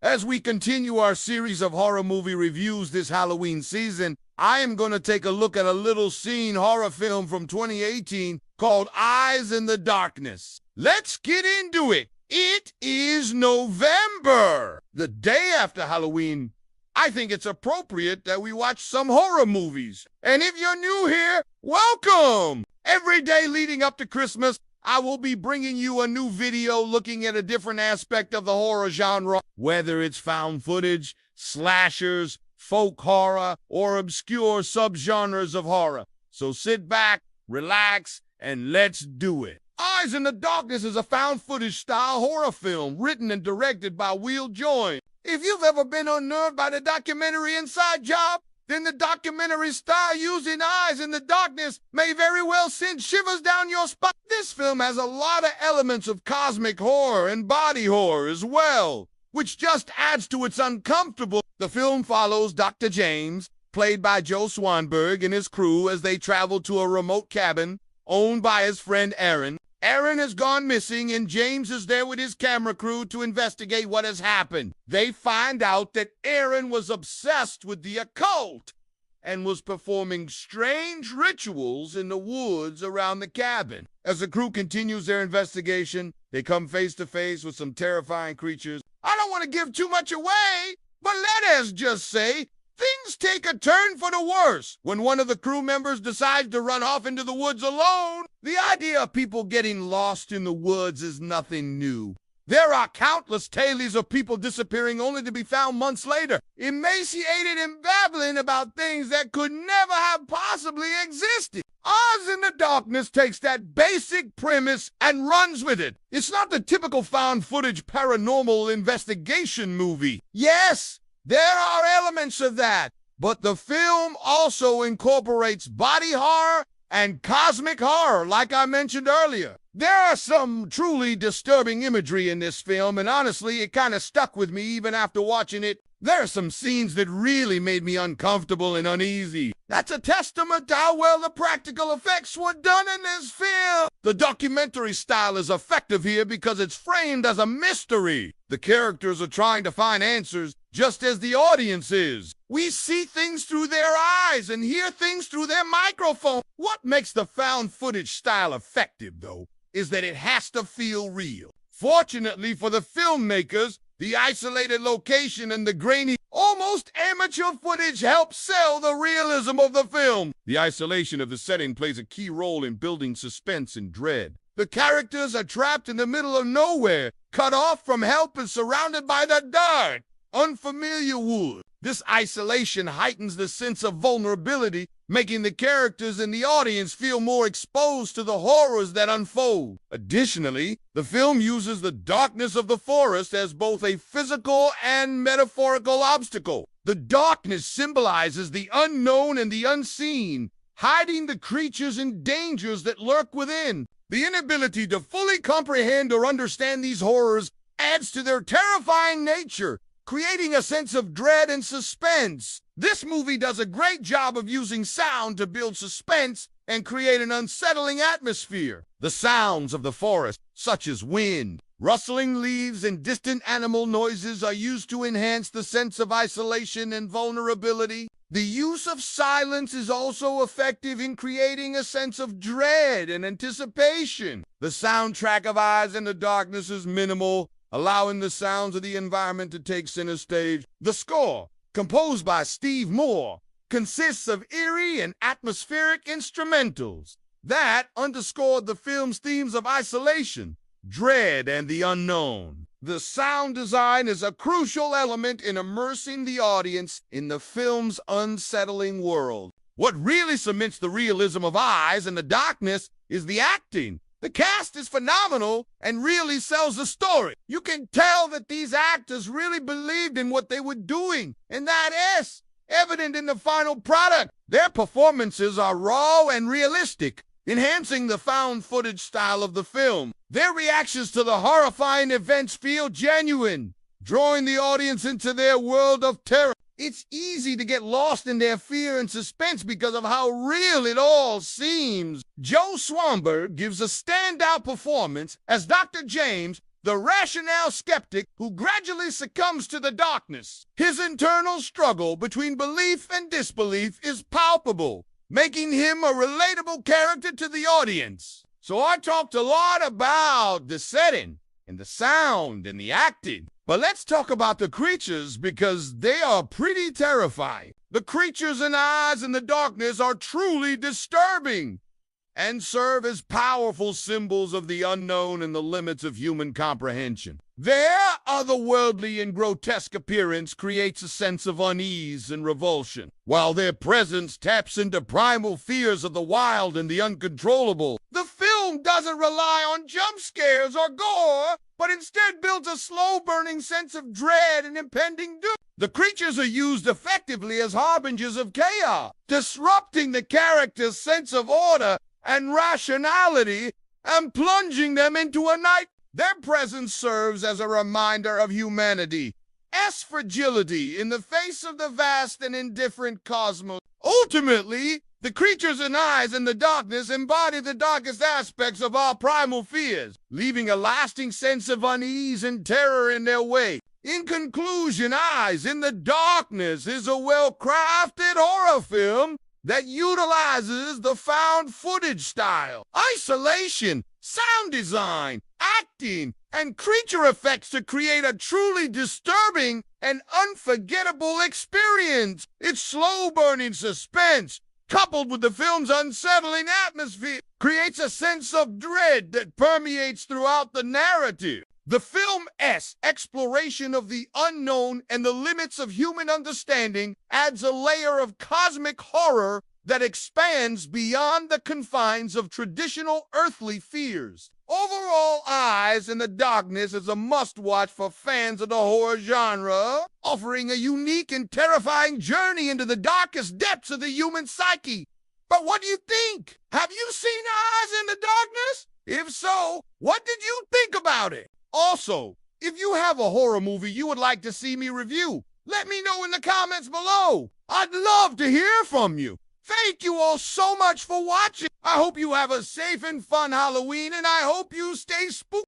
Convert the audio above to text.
As we continue our series of horror movie reviews this Halloween season, I am going to take a look at a little scene horror film from 2018 called Eyes in the Darkness. Let's get into it. It is November, the day after Halloween. I think it's appropriate that we watch some horror movies. And if you're new here, welcome! Every day leading up to Christmas, I will be bringing you a new video looking at a different aspect of the horror genre, whether it's found footage, slashers, folk horror, or obscure subgenres of horror. So sit back, relax, and let's do it. Eyes in the Darkness is a found footage style horror film written and directed by Will Joy. If you've ever been unnerved by the documentary Inside Job, then the documentary style using Eyes in the Darkness may very well send shivers down your spine. This film has a lot of elements of cosmic horror and body horror as well, which just adds to its uncomfortable. The film follows Dr. James, played by Joe Swanberg, and his crew as they travel to a remote cabin owned by his friend Aaron. Aaron has gone missing, and James is there with his camera crew to investigate what has happened. They find out that Aaron was obsessed with the occult and was performing strange rituals in the woods around the cabin. As the crew continues their investigation, they come face to face with some terrifying creatures. I don't want to give too much away, but let us just say things take a turn for the worse when one of the crew members decides to run off into the woods alone. The idea of people getting lost in the woods is nothing new. There are countless tales of people disappearing only to be found months later, emaciated and babbling about things that could never have possibly existed. Eyes in the Darkness takes that basic premise and runs with it. It's not the typical found footage paranormal investigation movie. Yes, there are elements of that, but the film also incorporates body horror and cosmic horror, like I mentioned earlier. There are some truly disturbing imagery in this film, and honestly, it kind of stuck with me even after watching it. There are some scenes that really made me uncomfortable and uneasy. That's a testament to how well the practical effects were done in this film. The documentary style is effective here because it's framed as a mystery. The characters are trying to find answers just as the audience is. We see things through their eyes and hear things through their microphone. What makes the found footage style effective, though, is that it has to feel real. Fortunately for the filmmakers, the isolated location and the grainy, almost amateur footage help sell the realism of the film. The isolation of the setting plays a key role in building suspense and dread. The characters are trapped in the middle of nowhere, cut off from help and surrounded by the dark, unfamiliar woods. This isolation heightens the sense of vulnerability, making the characters and the audience feel more exposed to the horrors that unfold. Additionally, the film uses the darkness of the forest as both a physical and metaphorical obstacle. The darkness symbolizes the unknown and the unseen, hiding the creatures and dangers that lurk within. The inability to fully comprehend or understand these horrors adds to their terrifying nature, creating a sense of dread and suspense. This movie does a great job of using sound to build suspense and create an unsettling atmosphere. The sounds of the forest, such as wind, rustling leaves, and distant animal noises, are used to enhance the sense of isolation and vulnerability. The use of silence is also effective in creating a sense of dread and anticipation. The soundtrack of Eyes in the Darkness is minimal, allowing the sounds of the environment to take center stage. The score, composed by Steve Moore, consists of eerie and atmospheric instrumentals that underscored the film's themes of isolation, dread, and the unknown. The sound design is a crucial element in immersing the audience in the film's unsettling world. What really cements the realism of Eyes in the Darkness is the acting. The cast is phenomenal and really sells the story. You can tell that these actors really believed in what they were doing, and that is evident in the final product. Their performances are raw and realistic, enhancing the found footage style of the film. Their reactions to the horrifying events feel genuine, drawing the audience into their world of terror. It's easy to get lost in their fear and suspense because of how real it all seems. Joe Swanberg gives a standout performance as Dr. James, the rationale skeptic who gradually succumbs to the darkness. His internal struggle between belief and disbelief is palpable, making him a relatable character to the audience. So I talked a lot about the setting and the sound and the acting. But let's talk about the creatures because they are pretty terrifying. The creatures and eyes in the darkness are truly disturbing and serve as powerful symbols of the unknown and the limits of human comprehension. Their otherworldly and grotesque appearance creates a sense of unease and revulsion, while their presence taps into primal fears of the wild and the uncontrollable. The film doesn't rely on jump scares or gore, but instead builds a slow-burning sense of dread and impending doom. The creatures are used effectively as harbingers of chaos, disrupting the character's sense of order and rationality and plunging them into a night. Their presence serves as a reminder of humanity's fragility in the face of the vast and indifferent cosmos. Ultimately, the creatures and eyes in the darkness embody the darkest aspects of our primal fears, leaving a lasting sense of unease and terror in their wake. In conclusion, Eyes in the Darkness is a well-crafted horror film that utilizes the found footage style, isolation, sound design, acting, and creature effects to create a truly disturbing and unforgettable experience. Its slow-burning suspense, coupled with the film's unsettling atmosphere, creates a sense of dread that permeates throughout the narrative. The film's exploration of the unknown and the limits of human understanding adds a layer of cosmic horror that expands beyond the confines of traditional earthly fears. Overall, Eyes in the Darkness is a must-watch for fans of the horror genre, offering a unique and terrifying journey into the darkest depths of the human psyche. But what do you think? Have you seen Eyes in the Darkness? If so, what did you think about it? Also, if you have a horror movie you would like to see me review, let me know in the comments below. I'd love to hear from you. Thank you all so much for watching. I hope you have a safe and fun Halloween, and I hope you stay spooky.